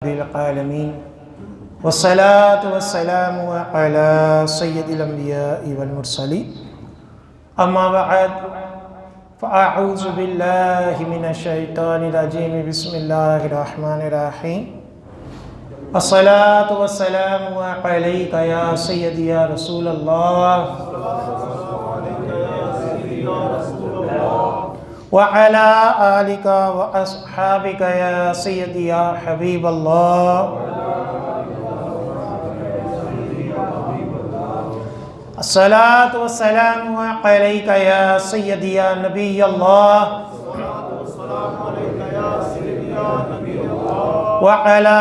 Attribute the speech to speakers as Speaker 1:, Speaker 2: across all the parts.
Speaker 1: العالمین والصلاة والسلام علی سید الانبیاء والمرسلین اما بعد فاعوذ باللہ من الشیطان الرجیم بسم اللہ الرحمن الرحیم الصلاة والسلام علیک یا سیدی یا رسول اللہ وعلى آلك وأصحابك يا سيدي يا حبيب الله الصلاة والسلام عليك يا سيدي يا نبي الله وعلى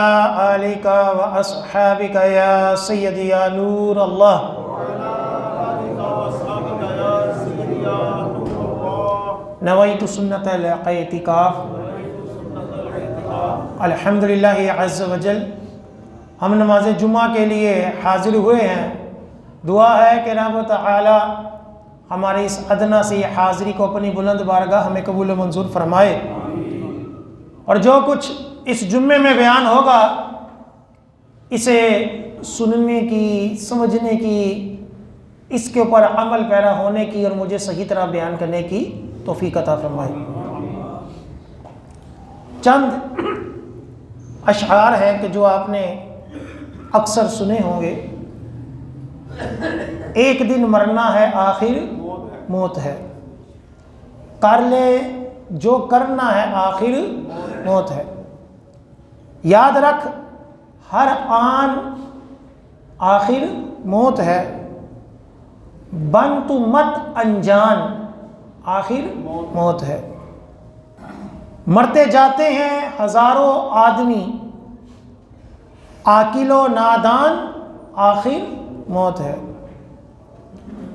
Speaker 1: آلك وأصحابك يا سيدي يا نور الله نویت سنت الاعتکاف الحمدللہ عز وجل ہم نماز جمعہ کے لیے حاضر ہوئے ہیں۔ دعا ہے کہ رب تعالی ہماری اس ادنا سی حاضری کو اپنی بلند بارگاہ ہمیں قبول و منظور فرمائے، اور جو کچھ اس جمعے میں بیان ہوگا اسے سننے کی، سمجھنے کی، اس کے اوپر عمل پیرا ہونے کی اور مجھے صحیح طرح بیان کرنے کی توفیق عطا فرمائے۔ چند اشعار ہیں کہ جو آپ نے اکثر سنے ہوں گے۔ ایک دن مرنا ہے آخر موت ہے، کر لے جو کرنا ہے آخر موت ہے، یاد رکھ ہر آن آخر موت ہے، بن تو مت انجان آخر موت ہے۔ مرتے جاتے ہیں ہزاروں آدمی، عاقل و نادان آخر موت ہے۔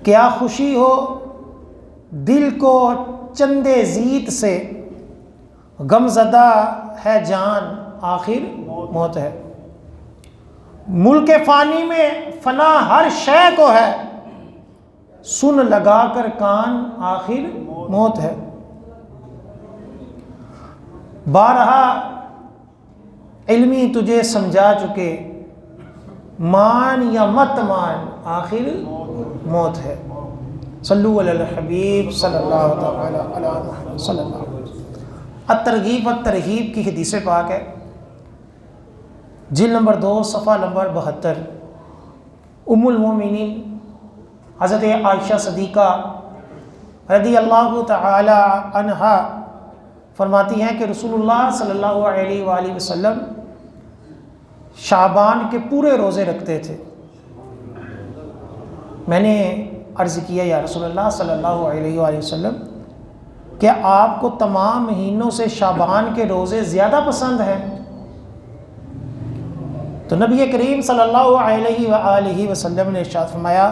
Speaker 1: کیا خوشی ہو دل کو چندے زیت سے، غم زدہ ہے جان آخر موت ہے۔ ملک فانی میں فنا ہر شے کو ہے، سن لگا کر کان آخر موت ہے۔ بارہا علمی تجھے سمجھا چکے، مان یا مت مان آخر موت ہے۔ صلو علی الحبیب صلی اللہ تعالی علی محمد صلی اللہ علیہ وسلم۔ الترغیب والترہیب کی حدیث پاک ہے، جلد نمبر 2 صفحہ نمبر 72۔ ام المومنین حضرت عائشہ صدیقہ رضی اللہ تعالی عنہا فرماتی ہیں کہ رسول اللہ صلی اللہ علیہ وآلہ وسلم شعبان کے پورے روزے رکھتے تھے۔ میں نے عرض کیا یا رسول اللہ صلی اللہ علیہ وآلہ وسلم، کیا آپ کو تمام مہینوں سے شعبان کے روزے زیادہ پسند ہیں؟ تو نبی کریم صلی اللہ علیہ وآلہ وسلم نے ارشاد فرمایا،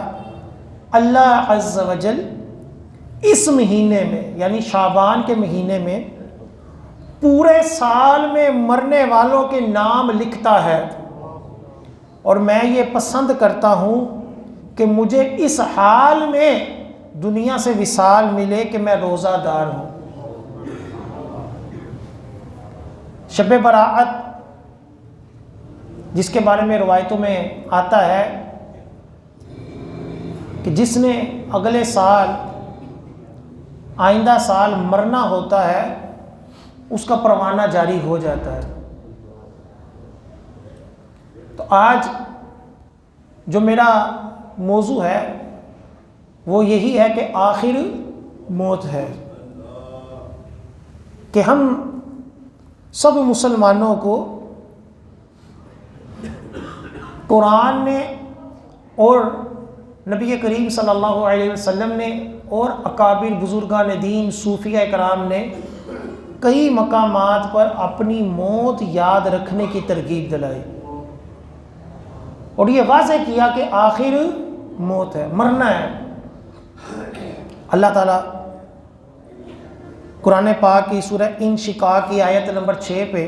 Speaker 1: اللہ عز و جل اس مہینے میں یعنی شعبان کے مہینے میں پورے سال میں مرنے والوں کے نام لکھتا ہے، اور میں یہ پسند کرتا ہوں کہ مجھے اس حال میں دنیا سے وصال ملے کہ میں روزہ دار ہوں۔ شب براءت جس کے بارے میں روایتوں میں آتا ہے کہ جس نے اگلے سال آئندہ سال مرنا ہوتا ہے اس کا پروانہ جاری ہو جاتا ہے۔ تو آج جو میرا موضوع ہے وہ یہی ہے کہ آخر موت ہے، کہ ہم سب مسلمانوں کو قرآن نے اور نبی کریم صلی اللہ علیہ وسلم نے اور اکابر بزرگان دین صوفیہ کرام نے کئی مقامات پر اپنی موت یاد رکھنے کی ترغیب دلائی، اور یہ واضح کیا کہ آخر موت ہے، مرنا ہے۔ اللہ تعالیٰ قرآن پاک کی سورہ انشقاق کی آیت نمبر 6 پہ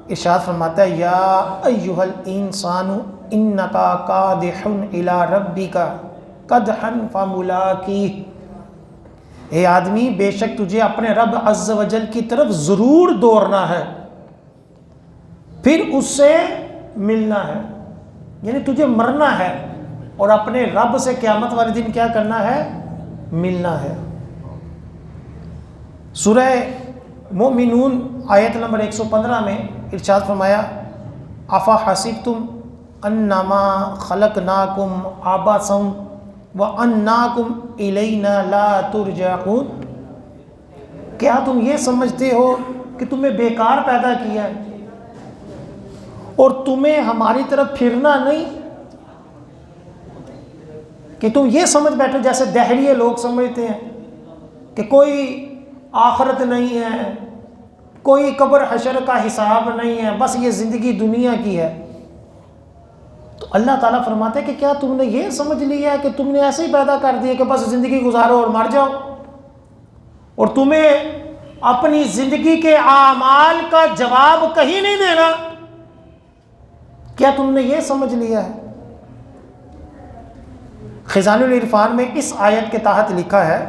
Speaker 1: ارشاد فرماتا ہے، یا ایھا الانسان انک کادح الی ربک قدحا فملاقیہ، اے آدمی بے شک تجھے اپنے رب عز و جل کی طرف ضرور دوڑنا ہے، پھر اس سے ملنا ہے، یعنی تجھے مرنا ہے اور اپنے رب سے قیامت والے دن کیا کرنا ہے؟ ملنا ہے۔ سورہ مومنون آیت نمبر 115 میں ارشاد فرمایا افا حسبتم انما خلقناکم عبثا وانکم الینا لا ترجعون، کیا تم یہ سمجھتے ہو کہ تمہیں بیکار پیدا کیا ہے اور تمہیں ہماری طرف پھرنا نہیں؟ کہ تم یہ سمجھ بیٹھو جیسے دہریے لوگ سمجھتے ہیں کہ کوئی آخرت نہیں ہے، کوئی قبر حشر کا حساب نہیں ہے، بس یہ زندگی دنیا کی ہے۔ تو اللہ تعالیٰ فرماتے ہیں کہ کیا تم نے یہ سمجھ لیا ہے کہ تم نے ایسے ہی پیدا کر دیا کہ بس زندگی گزارو اور مر جاؤ، اور تمہیں اپنی زندگی کے اعمال کا جواب کہیں نہیں دینا؟ کیا تم نے یہ سمجھ لیا ہے؟ خزانہ العرفان میں اس آیت کے تحت لکھا ہے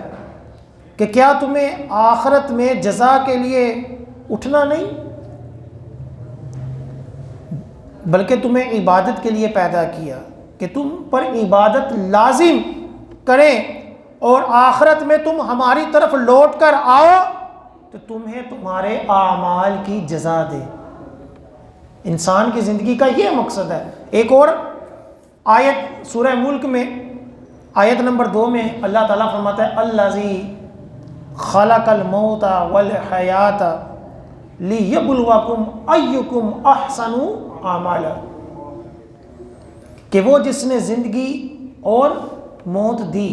Speaker 1: کہ کیا تمہیں آخرت میں جزا کے لیے اٹھنا نہیں، بلکہ تمہیں عبادت کے لیے پیدا کیا کہ تم پر عبادت لازم کریں اور آخرت میں تم ہماری طرف لوٹ کر آؤ تو تمہیں تمہارے اعمال کی جزا دے۔ انسان کی زندگی کا یہ مقصد ہے۔ ایک اور آیت سورہ ملک میں آیت نمبر 2 میں اللہ تعالیٰ فرماتا ہے الذی خلق الموت والحیات لیبلوکم ایکم احسن اعمالا، کہ وہ جس نے زندگی اور موت دی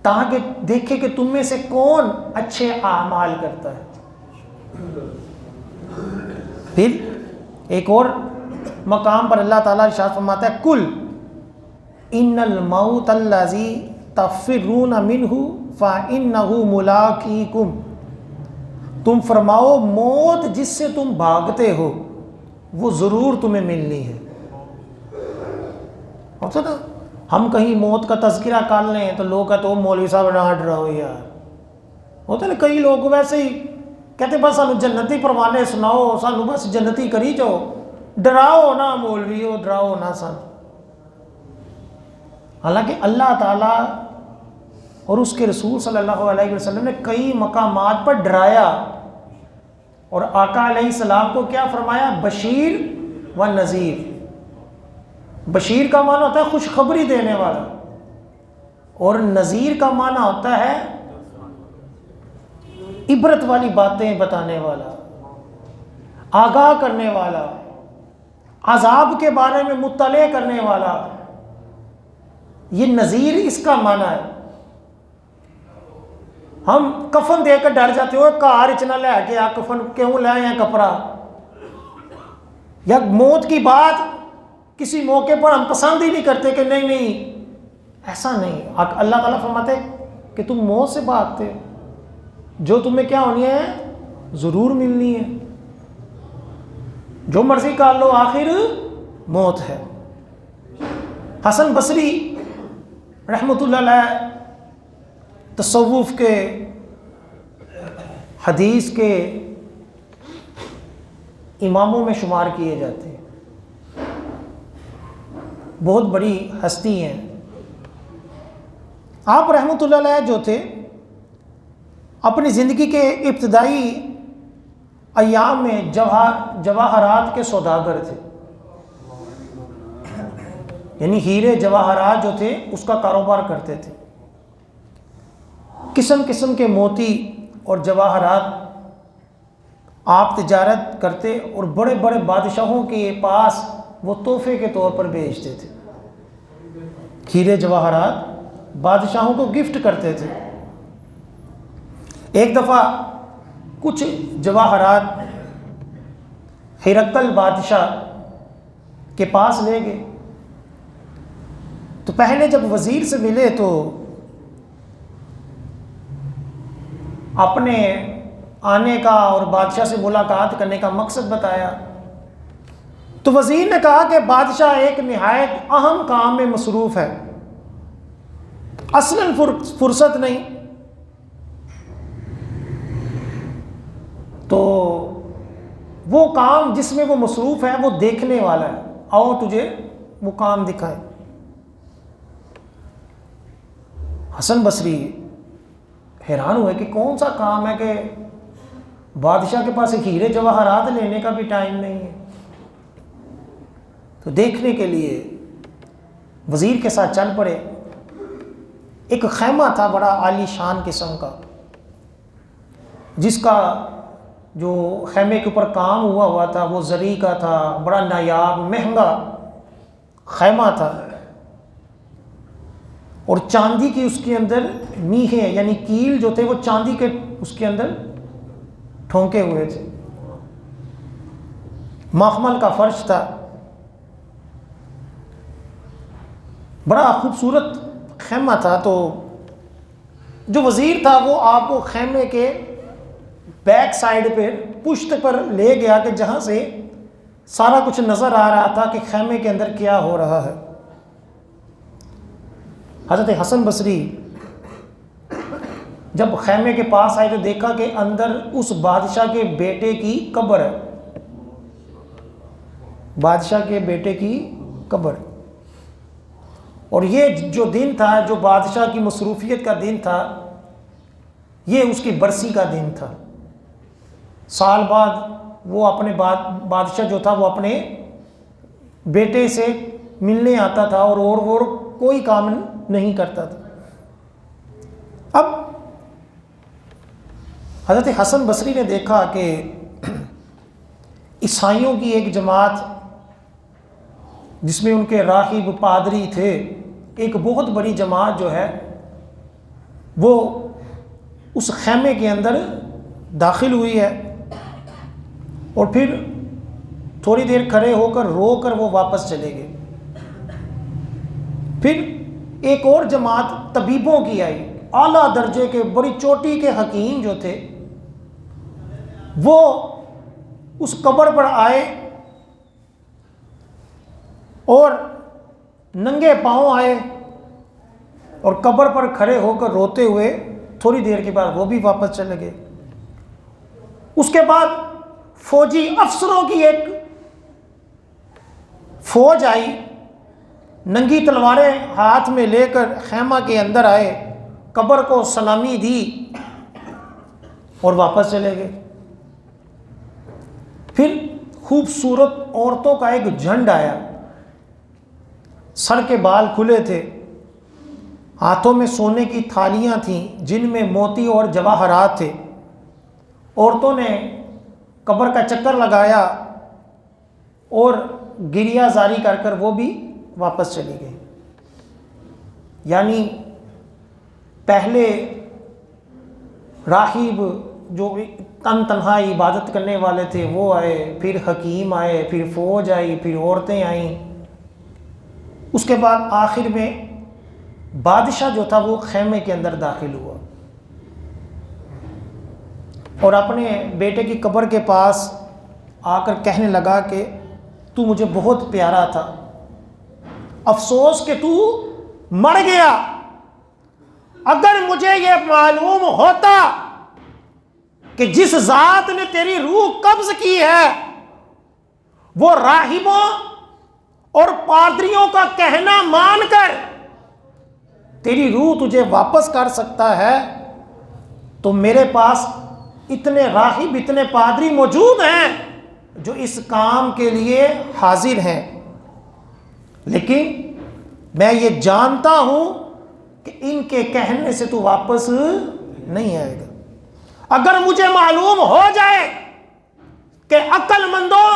Speaker 1: تاکہ دیکھے کہ تم میں سے کون اچھے اعمال کرتا ہے۔ پھر ایک اور مقام پر اللہ تعالیٰ ارشاد فرماتا ہے کل ان الموت الذی تفرون منہ فانہ ملاقیکم، تم فرماؤ موت جس سے تم بھاگتے ہو وہ ضرور تمہیں ملنی ہے۔ ہوتا نا ہم کہیں موت کا تذکرہ کر لیں تو لوگ کہتے ہو مولوی صاحب نہ ڈراؤ یار، ہوتا نا کئی لوگ ویسے ہی کہتے بس سانو جنتی پروانے سناؤ، سانو بس جنتی کری جاؤ، ڈراؤ نہ مولویو، ڈراؤ نہ سن۔ حالانکہ اللہ تعالیٰ اور اس کے رسول صلی اللہ علیہ وسلم نے کئی مقامات پر ڈرایا، اور آقا علیہ السلام کو کیا فرمایا؟ بشیر و نذیر۔ بشیر کا معنی ہوتا ہے خوشخبری دینے والا، اور نذیر کا معنی ہوتا ہے عبرت والی باتیں بتانے والا، آگاہ کرنے والا، عذاب کے بارے میں مطلع کرنے والا۔ یہ نذیر اس کا معنی ہے۔ ہم کفن دے کر ڈر جاتے ہو، کار اچنا لے کے آ کفن کیوں لے آئے ہیں کپڑا، یا موت کی بات کسی موقع پر ہم پسند ہی نہیں کرتے کہ نہیں نہیں ایسا نہیں۔ اللہ تعالیٰ فرماتے کہ تم موت سے بھاگتے، جو تمہیں کیا ہونی ہے ضرور ملنی ہے، جو مرضی کر لو آخر موت ہے۔ حسن بصری رحمۃ اللہ علیہ تصوف کے حدیث کے اماموں میں شمار کیے جاتے ہیں، بہت بڑی ہستی ہیں۔ آپ رحمۃ اللہ علیہ جو تھے اپنی زندگی کے ابتدائی ایام میں جواہرات کے سوداگر تھے، یعنی ہیرے جواہرات جو تھے اس کا کاروبار کرتے تھے۔ قسم قسم کے موتی اور جواہرات آپ تجارت کرتے، اور بڑے بڑے بادشاہوں کے پاس وہ تحفے کے طور پر بیچتے تھے۔ ہیرے جواہرات بادشاہوں کو گفٹ کرتے تھے۔ ایک دفعہ کچھ جواہرات ہرقل بادشاہ کے پاس لے گئے، تو پہلے جب وزیر سے ملے تو اپنے آنے کا اور بادشاہ سے ملاقات کرنے کا مقصد بتایا، تو وزیر نے کہا کہ بادشاہ ایک نہایت اہم کام میں مصروف ہے، اصلاً فرصت نہیں۔ تو وہ کام جس میں وہ مصروف ہے وہ دیکھنے والا ہے، آؤ تجھے وہ کام دکھائے۔ حسن بصری حیران ہوئے کہ کون سا کام ہے کہ بادشاہ کے پاس ہیرے جواہرات لینے کا بھی ٹائم نہیں ہے۔ تو دیکھنے کے لیے وزیر کے ساتھ چل پڑے۔ ایک خیمہ تھا بڑا عالی شان قسم کا، جس کا جو خیمے کے اوپر کام ہوا تھا وہ زری کا تھا، بڑا نایاب مہنگا خیمہ تھا، اور چاندی کی اس کے اندر میخیں یعنی کیل جو تھے وہ چاندی کے اس کے اندر ٹھونکے ہوئے تھے، مخمل کا فرش تھا، بڑا خوبصورت خیمہ تھا۔ تو جو وزیر تھا وہ آپ کو خیمے کے بیک سائڈ پہ پشت پر لے گیا کہ جہاں سے سارا کچھ نظر آ رہا تھا کہ خیمے کے اندر کیا ہو رہا ہے۔ حضرت حسن بصری جب خیمے کے پاس آئے تو دیکھا کہ اندر اس بادشاہ کے بیٹے کی قبر ہے، بادشاہ کے بیٹے کی قبر، اور یہ جو دن تھا، جو بادشاہ کی مصروفیت کا دن تھا، یہ اس کی برسی کا دن تھا۔ سال بعد وہ اپنے بادشاہ جو تھا وہ اپنے بیٹے سے ملنے آتا تھا اور کوئی کام نہیں کرتا تھا۔ اب حضرت حسن بصری نے دیکھا کہ عیسائیوں کی ایک جماعت جس میں ان کے راہب پادری تھے، ایک بہت بڑی جماعت جو ہے وہ اس خیمے کے اندر داخل ہوئی ہے، اور پھر تھوڑی دیر کھڑے ہو کر رو کر وہ واپس چلے گئے۔ پھر ایک اور جماعت طبیبوں کی آئی، اعلیٰ درجے کے بڑی چوٹی کے حکیم جو تھے، وہ اس قبر پر آئے اور ننگے پاؤں آئے اور قبر پر کھڑے ہو کر روتے ہوئے تھوڑی دیر کے بعد وہ بھی واپس چلے گئے۔ اس کے بعد فوجی افسروں کی ایک فوج آئی، ننگی تلواریں ہاتھ میں لے کر خیمہ کے اندر آئے، قبر کو سلامی دی اور واپس چلے گئے۔ پھر خوبصورت عورتوں کا ایک جھنڈ آیا، سر کے بال کھلے تھے، ہاتھوں میں سونے کی تھالیاں تھیں جن میں موتی اور جواہرات تھے۔ عورتوں نے قبر کا چکر لگایا اور گریہ زاری کر کر وہ بھی واپس چلی گئی۔ یعنی پہلے راہب جو تنہا عبادت کرنے والے تھے وہ آئے، پھر حکیم آئے، پھر فوج آئی، پھر عورتیں آئیں، اس کے بعد آخر میں بادشاہ جو تھا وہ خیمے کے اندر داخل ہوا اور اپنے بیٹے کی قبر کے پاس آ کر کہنے لگا کہ تو مجھے بہت پیارا تھا، افسوس کہ تو مر گیا۔ اگر مجھے یہ معلوم ہوتا کہ جس ذات نے تیری روح قبض کی ہے وہ راہبوں اور پادریوں کا کہنا مان کر تیری روح تجھے واپس کر سکتا ہے تو میرے پاس اتنے راہب اتنے پادری موجود ہیں جو اس کام کے لیے حاضر ہیں، لیکن میں یہ جانتا ہوں کہ ان کے کہنے سے تو واپس نہیں آئے گا۔ اگر مجھے معلوم ہو جائے کہ عقل مندوں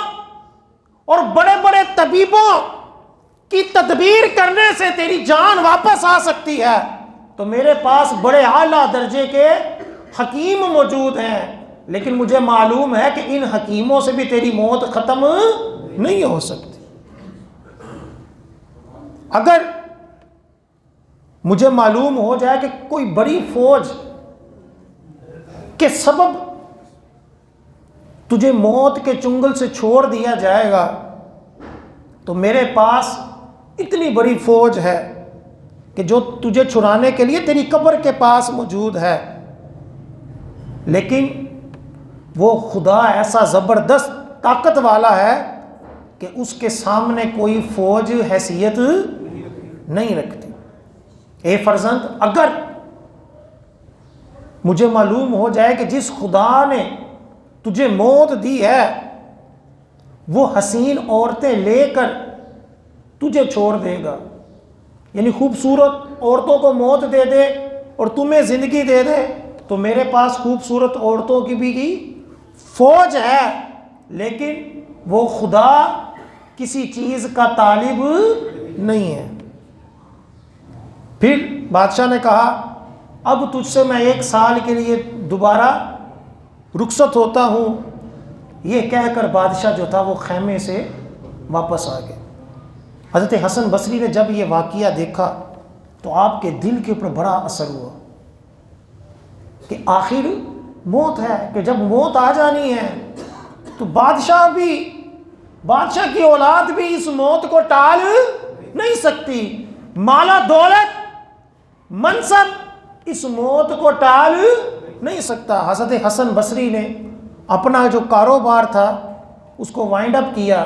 Speaker 1: اور بڑے بڑے طبیبوں کی تدبیر کرنے سے تیری جان واپس آ سکتی ہے تو میرے پاس بڑے اعلیٰ درجے کے حکیم موجود ہیں، لیکن مجھے معلوم ہے کہ ان حکیموں سے بھی تیری موت ختم نہیں ہو سکتی۔ اگر مجھے معلوم ہو جائے کہ کوئی بڑی فوج کے سبب تجھے موت کے چنگل سے چھوڑ دیا جائے گا تو میرے پاس اتنی بڑی فوج ہے کہ جو تجھے چھڑانے کے لیے تیری قبر کے پاس موجود ہے، لیکن وہ خدا ایسا زبردست طاقت والا ہے کہ اس کے سامنے کوئی فوج حیثیت نہیں رکھتی۔ اے فرزند، اگر مجھے معلوم ہو جائے کہ جس خدا نے تجھے موت دی ہے وہ حسین عورتیں لے کر تجھے چھوڑ دے گا، یعنی خوبصورت عورتوں کو موت دے دے اور تمہیں زندگی دے دے، تو میرے پاس خوبصورت عورتوں کی بھی فوج ہے، لیکن وہ خدا کسی چیز کا طالب نہیں ہے۔ پھر بادشاہ نے کہا اب تجھ سے میں 1 سال کے لیے دوبارہ رخصت ہوتا ہوں۔ یہ کہہ کر بادشاہ جو تھا وہ خیمے سے واپس آ گیا۔ حضرت حسن بصری نے جب یہ واقعہ دیکھا تو آپ کے دل کے اوپر بڑا اثر ہوا کہ آخر موت ہے، کہ جب موت آ جانی ہے تو بادشاہ کی اولاد بھی اس موت کو ٹال نہیں سکتی، مالا دولت منصب اس موت کو ٹال نہیں سکتا۔ حضرت حسن بصری نے اپنا جو کاروبار تھا اس کو وائنڈ اپ کیا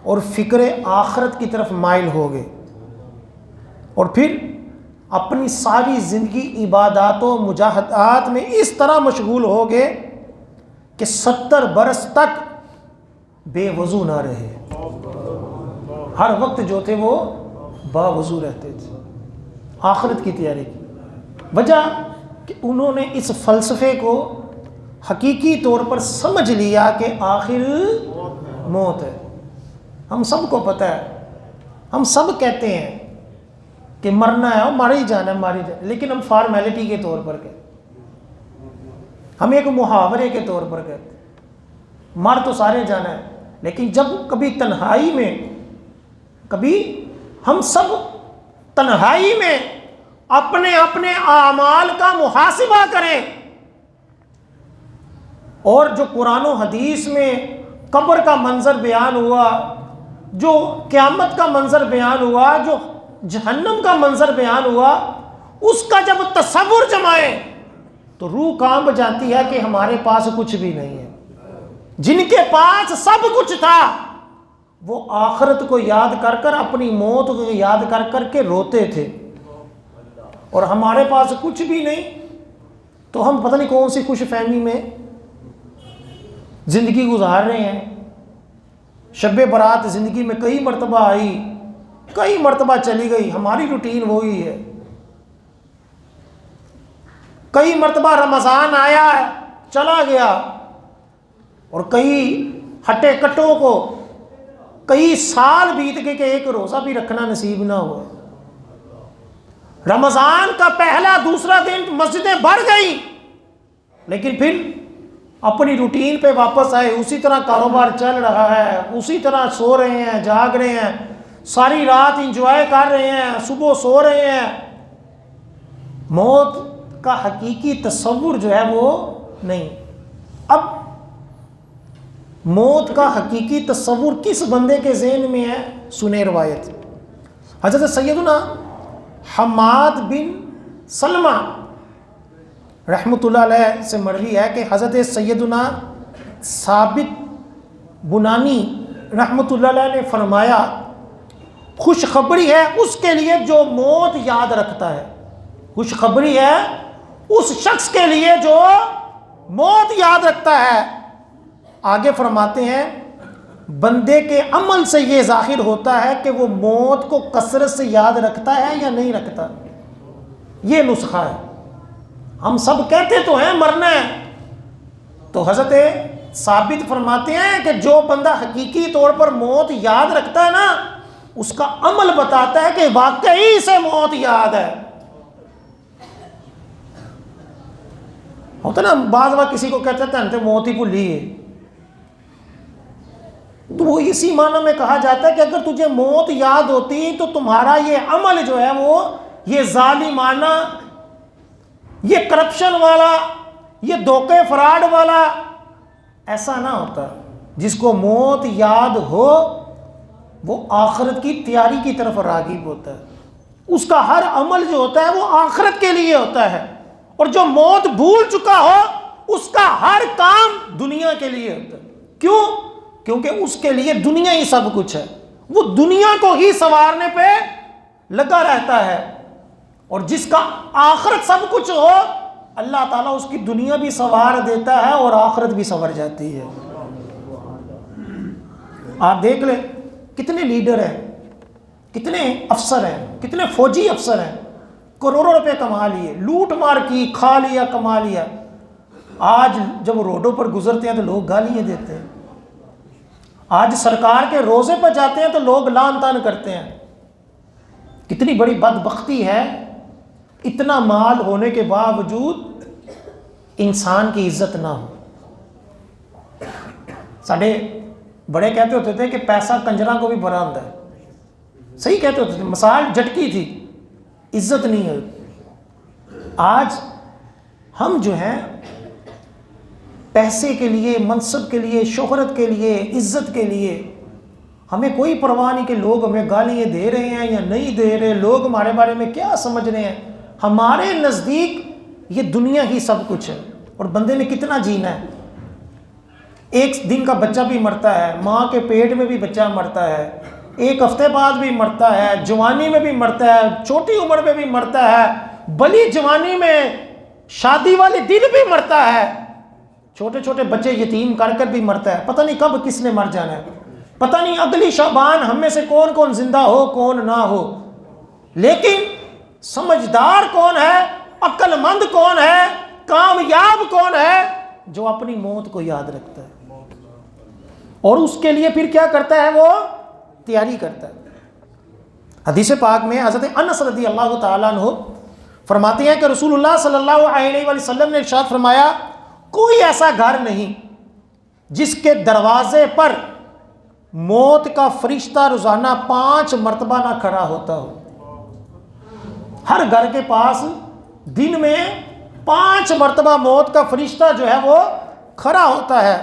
Speaker 1: اور فکر آخرت کی طرف مائل ہو گئے، اور پھر اپنی ساری زندگی عبادات و مجاہدات میں اس طرح مشغول ہو گئے کہ 70 برس تک بے وضو نہ رہے، ہر وقت جو تھے وہ با وضو رہتے تھے، آخرت کی تیاری کی۔ وجہ کہ انہوں نے اس فلسفے کو حقیقی طور پر سمجھ لیا کہ آخر موت ہے۔ ہم سب کو پتہ ہے، ہم سب کہتے ہیں کہ مرنا ہے اور مر ہی جانا ہے، مر ہی جانا ہے، لیکن ہم فارمیلٹی کے طور پر کہتے ہیں، ہم ایک محاورے کے طور پر کہتے ہیں مر تو سارے جانا ہے، لیکن جب کبھی تنہائی میں، کبھی ہم سب تنہائی میں اپنے اپنے اعمال کا محاسبہ کریں، اور جو قرآن و حدیث میں قبر کا منظر بیان ہوا، جو قیامت کا منظر بیان ہوا، جو جہنم کا منظر بیان ہوا، اس کا جب تصور جمائیں تو روح کانپ جاتی ہے کہ ہمارے پاس کچھ بھی نہیں ہے۔ جن کے پاس سب کچھ تھا وہ آخرت کو یاد کر کر، اپنی موت کو یاد کر کر کے روتے تھے، اور ہمارے پاس کچھ بھی نہیں تو ہم پتہ نہیں کون سی خوش فہمی میں زندگی گزار رہے ہیں۔ شب برات زندگی میں کئی مرتبہ آئی، کئی مرتبہ چلی گئی، ہماری روٹین وہی ہے۔ کئی مرتبہ رمضان آیا چلا گیا، اور کئی ہٹے کٹوں کو کئی سال بیت گئے کہ ایک روزہ بھی رکھنا نصیب نہ ہوا۔ رمضان کا پہلا دوسرا دن مسجدیں بھر گئی، لیکن پھر اپنی روٹین پہ واپس آئے، اسی طرح کاروبار چل رہا ہے، اسی طرح سو رہے ہیں، جاگ رہے ہیں، ساری رات انجوائے کر رہے ہیں، صبح سو رہے ہیں۔ موت کا حقیقی تصور جو ہے وہ نہیں۔ اب موت کا حقیقی تصور کس بندے کے ذہن میں ہے؟ سنیں روایت۔ حضرت سیدنا حماد بن سلمہ رحمۃ اللہ علیہ سے مروی ہے کہ حضرت سیدنا ثابت بنانی رحمۃ اللہ علیہ نے فرمایا، خوشخبری ہے اس کے لیے جو موت یاد رکھتا ہے، خوشخبری ہے اس شخص کے لیے جو موت یاد رکھتا ہے۔ آگے فرماتے ہیں بندے کے عمل سے یہ ظاہر ہوتا ہے کہ وہ موت کو کثرت سے یاد رکھتا ہے یا نہیں رکھتا۔ یہ نسخہ ہے۔ ہم سب کہتے تو ہیں مرنا ہے، تو حضرت ثابت فرماتے ہیں کہ جو بندہ حقیقی طور پر موت یاد رکھتا ہے نا، اس کا عمل بتاتا ہے کہ واقعی سے موت یاد ہے۔ ہوتا نا بعض بار کسی کو کہتے ہیں موت ہی بھولی ہے، تو وہ اسی معنی میں کہا جاتا ہے کہ اگر تجھے موت یاد ہوتی تو تمہارا یہ عمل جو ہے وہ یہ ظالمانہ، یہ کرپشن والا، یہ دھوکے فراڈ والا ایسا نہ ہوتا۔ جس کو موت یاد ہو وہ آخرت کی تیاری کی طرف راغب ہوتا ہے، اس کا ہر عمل جو ہوتا ہے وہ آخرت کے لیے ہوتا ہے، اور جو موت بھول چکا ہو اس کا ہر کام دنیا کے لیے ہوتا ہے۔ کیوں؟ کیونکہ اس کے لیے دنیا ہی سب کچھ ہے، وہ دنیا کو ہی سنوارنے پہ لگا رہتا ہے، اور جس کا آخرت سب کچھ ہو اللہ تعالیٰ اس کی دنیا بھی سنوار دیتا ہے اور آخرت بھی سنور جاتی ہے۔ آپ دیکھ لیں کتنے لیڈر ہیں، کتنے افسر ہیں، کتنے فوجی افسر ہیں، کروڑوں روپے کما لیے، لوٹ مار کی، کھا لیا، کما لیا، آج جب روڈوں پر گزرتے ہیں تو لوگ گالیاں دیتے ہیں، آج سرکار کے روزے پر جاتے ہیں تو لوگ لعن طعن کرتے ہیں۔ کتنی بڑی بدبختی ہے، اتنا مال ہونے کے باوجود انسان کی عزت نہ ہو۔ ساڑھے بڑے کہتے ہوتے تھے کہ پیسہ کنجراں کو بھی برآمد ہے، صحیح کہتے ہوتے تھے، مثال جھٹکی تھی، عزت نہیں ہے۔ آج ہم جو ہیں پیسے کے لیے، منصب کے لیے، شہرت کے لیے، عزت کے لیے ہمیں کوئی پرواہ نہیں کہ لوگ ہمیں گالیاں دے رہے ہیں یا نہیں دے رہے، لوگ ہمارے بارے میں کیا سمجھ رہے ہیں۔ ہمارے نزدیک یہ دنیا ہی سب کچھ ہے، اور بندے نے کتنا جینا ہے۔ ایک دن کا بچہ بھی مرتا ہے، ماں کے پیٹ میں بھی بچہ مرتا ہے، ایک ہفتے بعد بھی مرتا ہے، جوانی میں بھی مرتا ہے، چھوٹی عمر میں بھی مرتا ہے، بلی جوانی میں شادی والے دن بھی مرتا ہے، چھوٹے چھوٹے بچے یتیم کر کر بھی مرتا ہے۔ پتہ نہیں کب کس نے مر جانا ہے، پتہ نہیں اگلی شعبان ہم میں سے کون کون زندہ ہو کون نہ ہو۔ لیکن سمجھدار کون ہے، عقل مند کون ہے، کامیاب کون ہے، جو اپنی موت کو یاد رکھتا ہے اور اس کے لیے پھر کیا کرتا ہے، وہ تیاری کرتا ہے۔ حدیث پاک میں حضرت انس رضی اللہ تعالیٰ عنہ فرماتے ہیں کہ رسول اللہ صلی اللہ علیہ وسلم نے ارشاد فرمایا، کوئی ایسا گھر نہیں جس کے دروازے پر موت کا فرشتہ روزانہ 5 مرتبہ نہ کھڑا ہوتا ہو۔ ہر گھر کے پاس دن میں 5 مرتبہ موت کا فرشتہ جو ہے وہ کھڑا ہوتا ہے۔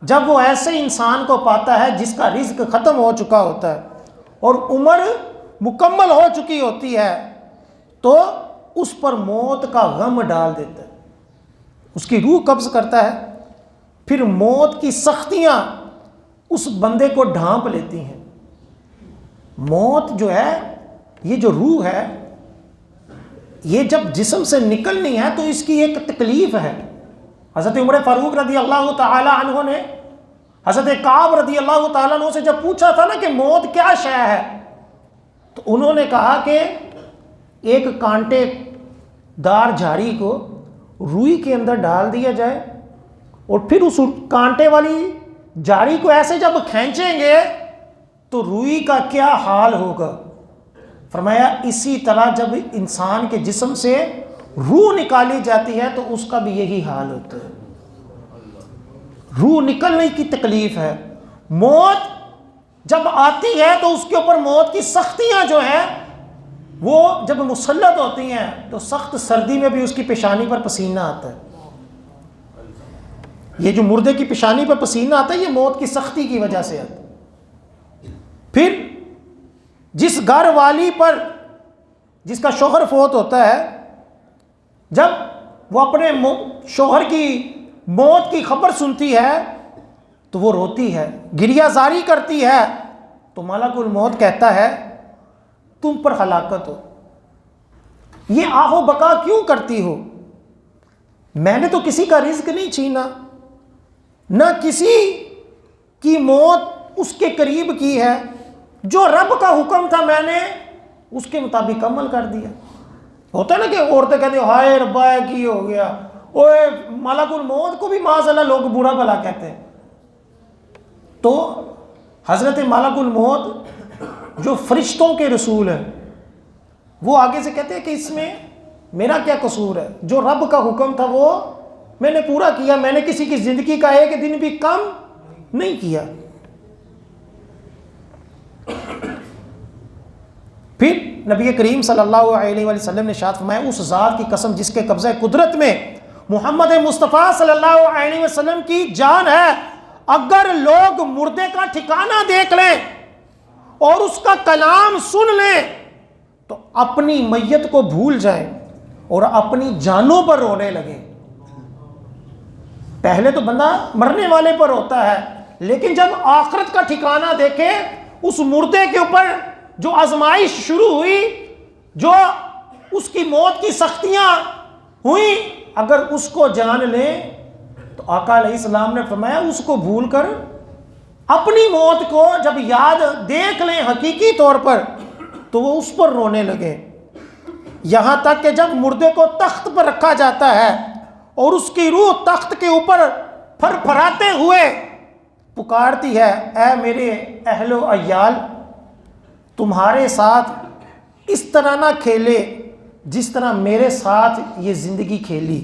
Speaker 1: جب وہ ایسے انسان کو پاتا ہے جس کا رزق ختم ہو چکا ہوتا ہے اور عمر مکمل ہو چکی ہوتی ہے، تو اس پر موت کا غم ڈال دیتا ہے، اس کی روح قبض کرتا ہے، پھر موت کی سختیاں اس بندے کو ڈھانپ لیتی ہیں۔ موت جو ہے، یہ جو روح ہے، یہ جب جسم سے نکلنی ہے تو اس کی ایک تکلیف ہے۔ حضرت عمر فاروق رضی اللہ تعالی عنہ نے حضرت کعب رضی اللہ تعالیٰ عنہ سے جب پوچھا تھا نا کہ موت کیا شے ہے، تو انہوں نے کہا کہ ایک کانٹے دار جھاڑی کو روئی کے اندر ڈال دیا جائے اور پھر اس کانٹے والی جھاڑی کو ایسے جب کھینچیں گے تو روئی کا کیا حال ہوگا۔ فرمایا اسی طرح جب انسان کے جسم سے روح نکالی جاتی ہے تو اس کا بھی یہی حال ہوتا ہے، روح نکلنے کی تکلیف ہے۔ موت جب آتی ہے تو اس کے اوپر موت کی سختیاں جو ہیں وہ جب مسلط ہوتی ہیں تو سخت سردی میں بھی اس کی پیشانی پر پسینہ آتا ہے۔ یہ جو مردے کی پیشانی پر پسینہ آتا ہے یہ موت کی سختی کی وجہ سے آتا ہے۔ پھر جس گھر والی پر جس کا شوہر فوت ہوتا ہے، جب وہ اپنے شوہر کی موت کی خبر سنتی ہے تو وہ روتی ہے، گریہ زاری کرتی ہے، تو ملک الموت کہتا ہے تم پر ہلاکت ہو، یہ آہ و بکا کیوں کرتی ہو؟ میں نے تو کسی کا رزق نہیں چھینا، نہ کسی کی موت اس کے قریب کی ہے، جو رب کا حکم تھا میں نے اس کے مطابق عمل کر دیا۔ ہوتا ہے نا کہ عورتیں کہتے ہیں ہائے ربا کی ہو گیا، اوے ملک الموت کو بھی معاذ اللہ لوگ برا بھلا کہتے ہیں۔ تو حضرت ملک الموت جو فرشتوں کے رسول ہیں وہ آگے سے کہتے ہیں کہ اس میں میرا کیا قصور ہے، جو رب کا حکم تھا وہ میں نے پورا کیا، میں نے کسی کی زندگی کا ایک دن بھی کم نہیں کیا۔ پھر نبی کریم صلی اللہ علیہ وسلم نے ارشاد فرمایا اس ذات کی قسم جس کے قبضہ قدرت میں محمد مصطفیٰ صلی اللہ علیہ وسلم کی جان ہے، اگر لوگ مردے کا ٹھکانہ دیکھ لیں اور اس کا کلام سن لیں تو اپنی میت کو بھول جائیں اور اپنی جانوں پر رونے لگیں۔ پہلے تو بندہ مرنے والے پر ہوتا ہے، لیکن جب آخرت کا ٹھکانہ دیکھے، اس مردے کے اوپر جو آزمائش شروع ہوئی، جو اس کی موت کی سختیاں ہوئیں، اگر اس کو جان لیں تو آقا علیہ السلام نے فرمایا اس کو بھول کر اپنی موت کو جب یاد دیکھ لیں حقیقی طور پر تو وہ اس پر رونے لگے. یہاں تک کہ جب مردے کو تخت پر رکھا جاتا ہے اور اس کی روح تخت کے اوپر پھر پھراتے ہوئے پکارتی ہے، اے میرے اہل و عیال، تمہارے ساتھ اس طرح نہ کھیلے جس طرح میرے ساتھ یہ زندگی کھیلی.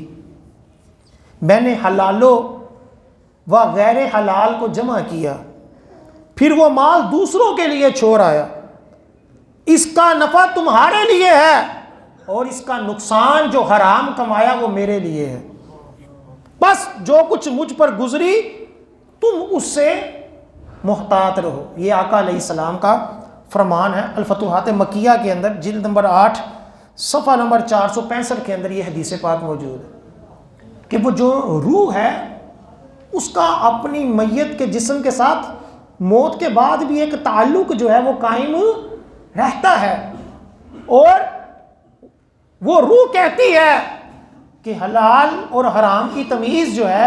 Speaker 1: میں نے حلالوں و غیر حلال کو جمع کیا، پھر وہ مال دوسروں کے لیے چھوڑ آیا. اس کا نفع تمہارے لیے ہے اور اس کا نقصان جو حرام کمایا وہ میرے لیے ہے. بس جو کچھ مجھ پر گزری تم اس سے محتاط رہو. یہ آقا علیہ السلام کا فرمان ہے. الفتوحات مکیہ کے اندر جلد نمبر 8 صفحہ نمبر 465 کے اندر یہ حدیث پاک موجود ہے کہ وہ جو روح ہے اس کا اپنی میت کے جسم کے ساتھ موت کے بعد بھی ایک تعلق جو ہے وہ قائم رہتا ہے، اور وہ روح کہتی ہے کہ حلال اور حرام کی تمیز جو ہے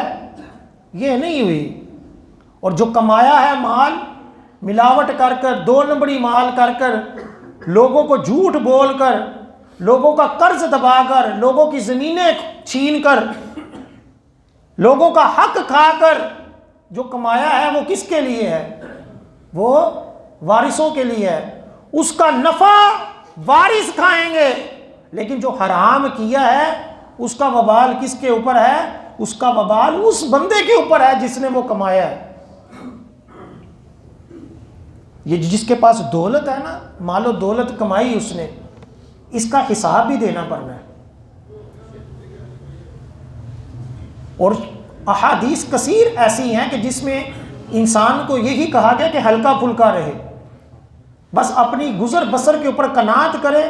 Speaker 1: یہ نہیں ہوئی، اور جو کمایا ہے مال ملاوٹ کر کر، 2 نمبری مال کر کر، لوگوں کو جھوٹ بول کر، لوگوں کا قرض دبا کر، لوگوں کی زمینیں چھین کر، لوگوں کا حق کھا کر جو کمایا ہے وہ کس کے لیے ہے؟ وہ وارثوں کے لیے ہے. اس کا نفع وارث کھائیں گے، لیکن جو حرام کیا ہے اس کا وبال کس کے اوپر ہے؟ اس کا وبال اس بندے کے اوپر ہے جس نے وہ کمایا ہے. یہ جس کے پاس دولت ہے نا، مال و دولت کمائی اس نے، اس کا حساب بھی دینا پڑنا ہے. اور احادیث کثیر ایسی ہیں کہ جس میں انسان کو یہی کہا گیا کہ ہلکا پھلکا رہے، بس اپنی گزر بسر کے اوپر قناعت کرے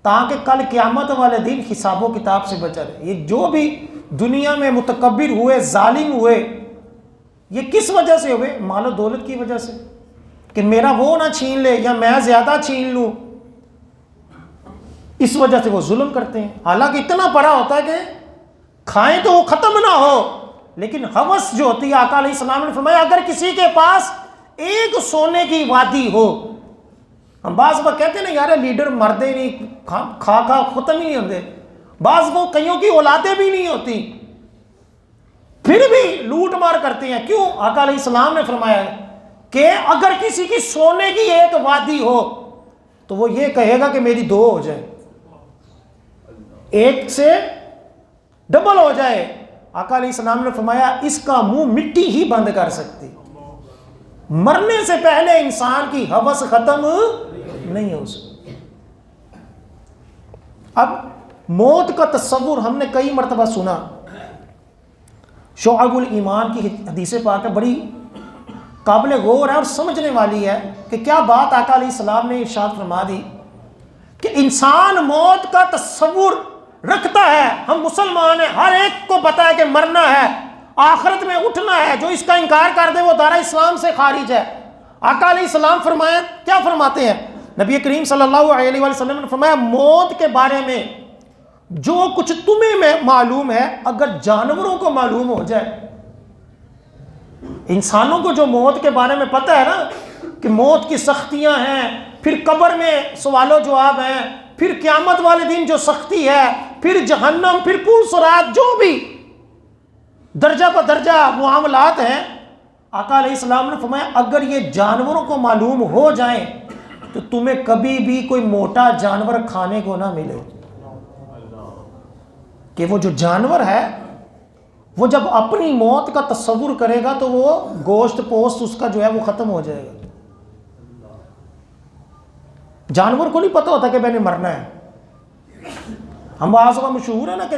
Speaker 1: تاکہ کل قیامت والے دن حساب و کتاب سے بچا رہے. یہ جو بھی دنیا میں متکبر ہوئے، ظالم ہوئے، یہ کس وجہ سے ہوئے؟ مال و دولت کی وجہ سے، کہ میرا وہ نہ چھین لے یا میں زیادہ چھین لوں. اس وجہ سے وہ ظلم کرتے ہیں. حالانکہ اتنا بڑا ہوتا ہے کہ کھائیں تو وہ ختم نہ ہو، لیکن ہوس جو ہوتی ہے، آقا علیہ السلام نے فرمایا اگر کسی کے پاس ایک سونے کی وادی ہو، ہم بعض وقت کہتے ہیں نا یار لیڈر مردے نہیں، کھا ختم ہی نہیں ہوتے، بعض وہ کئیوں کی اولادیں بھی نہیں ہوتی پھر بھی لوٹ مار کرتے ہیں. کیوں؟ آقا علیہ السلام نے فرمایا کہ اگر کسی کی سونے کی ایک وادی ہو تو وہ یہ کہے گا کہ میری 2 ہو جائے، ایک سے ڈبل ہو جائے. آقا علیہ السلام نے فرمایا اس کا منہ مٹی ہی بند کر سکتی. مرنے سے پہلے انسان کی ہوس ختم نہیں ہو سکتی. اب موت کا تصور ہم نے کئی مرتبہ سنا. شعب الایمان کی حدیث پاک ہے، بڑی قابل غور ہے اور سمجھنے والی ہے کہ کیا بات آقا علیہ السلام نے ارشاد فرما دی کہ انسان موت کا تصور رکھتا ہے. ہم مسلمان ہیں، ہر ایک کو پتا ہے کہ مرنا ہے، آخرت میں اٹھنا ہے. جو اس کا انکار کر دے وہ دار اسلام سے خارج ہے. آقا علیہ السلام فرمایا، کیا فرماتے ہیں؟ نبی کریم صلی اللہ علیہ وسلم نے فرمایا موت کے بارے میں جو کچھ تمہیں معلوم ہے اگر جانوروں کو معلوم ہو جائے. انسانوں کو جو موت کے بارے میں پتہ ہے نا کہ موت کی سختیاں ہیں، پھر قبر میں سوال و جواب ہیں، پھر قیامت والے دن جو سختی ہے، پھر جہنم، پھر پول صراط، جو بھی درجہ پر درجہ معاملات ہیں، آقا علیہ السلام نے فرمایا اگر یہ جانوروں کو معلوم ہو جائیں تو تمہیں کبھی بھی کوئی موٹا جانور کھانے کو نہ ملے. کہ وہ جو جانور ہے وہ جب اپنی موت کا تصور کرے گا تو وہ گوشت پوست اس کا جو ہے وہ ختم ہو جائے گا. جانور کو نہیں پتہ ہوتا کہ میں نے مرنا ہے. ہم آج کا مشہور ہے نا کہ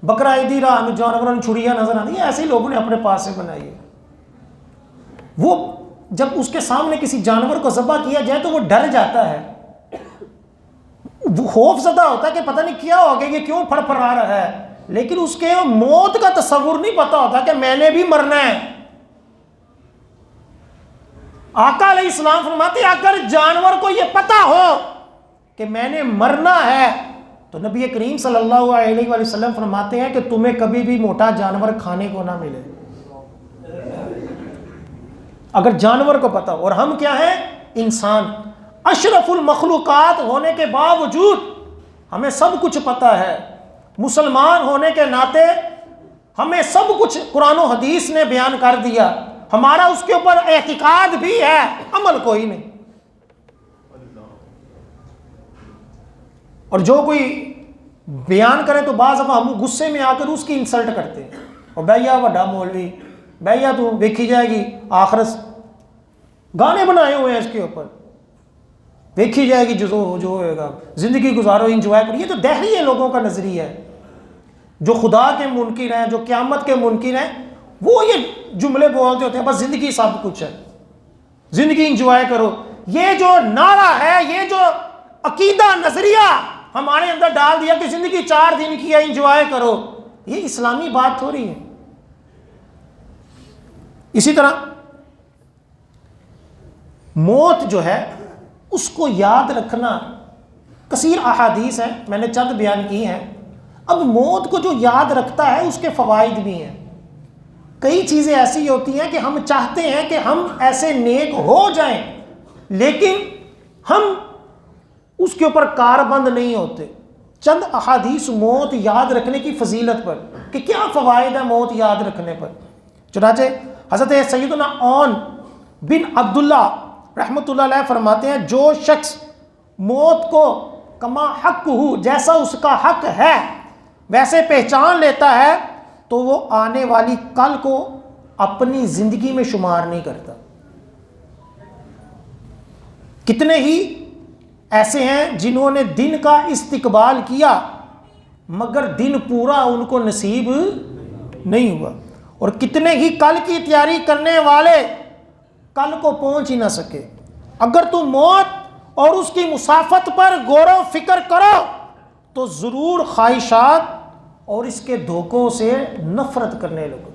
Speaker 1: بکرا عیدی راہ میں جانوروں نے چھڑیاں نظر آتی ہیں، ایسے ہی لوگوں نے اپنے پاس سے بنائی ہے. وہ جب اس کے سامنے کسی جانور کو ذبح کیا جائے تو وہ ڈر جاتا ہے، وہ خوف زدہ ہوتا ہے کہ پتہ نہیں کیا ہو گیا، یہ کیوں پھڑ پھڑا رہا ہے. لیکن اس کے موت کا تصور نہیں پتا ہوتا کہ میں نے بھی مرنا ہے. آقا علیہ السلام فرماتے ہیں اگر جانور کو یہ پتہ ہو کہ میں نے مرنا ہے تو نبی کریم صلی اللہ علیہ وآلہ وسلم فرماتے ہیں کہ تمہیں کبھی بھی موٹا جانور کھانے کو نہ ملے، اگر جانور کو پتہ ہو۔ اور ہم کیا ہیں؟ انسان، اشرف المخلوقات ہونے کے باوجود ہمیں سب کچھ پتہ ہے، مسلمان ہونے کے ناطے ہمیں سب کچھ قرآن و حدیث نے بیان کر دیا، ہمارا اس کے اوپر اعتقاد بھی ہے، عمل کوئی نہیں۔ اور جو کوئی بیان کرے تو بعض دفعہ ہم غصے میں آ کر اس کی انسلٹ کرتے ہیں، اور بھیا وڈا مولوی، بھیا تو دیکھی جائے گی آخرت، گانے بنائے ہوئے ہیں اس کے اوپر، دیکھی جائے گی جو ہوئے گا، زندگی گزارو، انجوائے کرو۔ یہ تو دہری ہے لوگوں کا نظریہ ہے، جو خدا کے منکر ہیں، جو قیامت کے منکر ہیں، وہ یہ جملے بولتے ہوتے ہیں بس زندگی سب کچھ ہے، زندگی انجوائے کرو۔ یہ جو نعرہ ہے، یہ جو عقیدہ نظریہ ہمارے اندر ڈال دیا کہ زندگی 4 دن کی ہے، انجوائے کرو، یہ اسلامی بات تھوڑی ہے۔ اسی طرح موت جو ہے اس کو یاد رکھنا، کثیر احادیث ہیں، میں نے چند بیان کی ہیں۔ اب موت کو جو یاد رکھتا ہے اس کے فوائد بھی ہیں۔ کئی چیزیں ایسی ہوتی ہیں کہ ہم چاہتے ہیں کہ ہم ایسے نیک ہو جائیں، لیکن ہم اس کے اوپر کاربند نہیں ہوتے۔ چند احادیث موت یاد رکھنے کی فضیلت پر کہ کیا فوائد ہے موت یاد رکھنے پر۔ چنانچہ حضرت سیدنا عون بن عبداللہ رحمۃ اللہ علیہ فرماتے ہیں جو شخص موت کو کما حق ہو، جیسا اس کا حق ہے ویسے پہچان لیتا ہے تو وہ آنے والی کل کو اپنی زندگی میں شمار نہیں کرتا۔ کتنے ہی ایسے ہیں جنہوں نے دن کا استقبال کیا مگر دن پورا ان کو نصیب نہیں ہوا، اور کتنے ہی کل کی تیاری کرنے والے کل کو پہنچ ہی نہ سکے۔ اگر تم موت اور اس کی مسافت پر غور و فکر کرو تو ضرور خواہشات اور اس کے دھوکوں سے نفرت کرنے لگو۔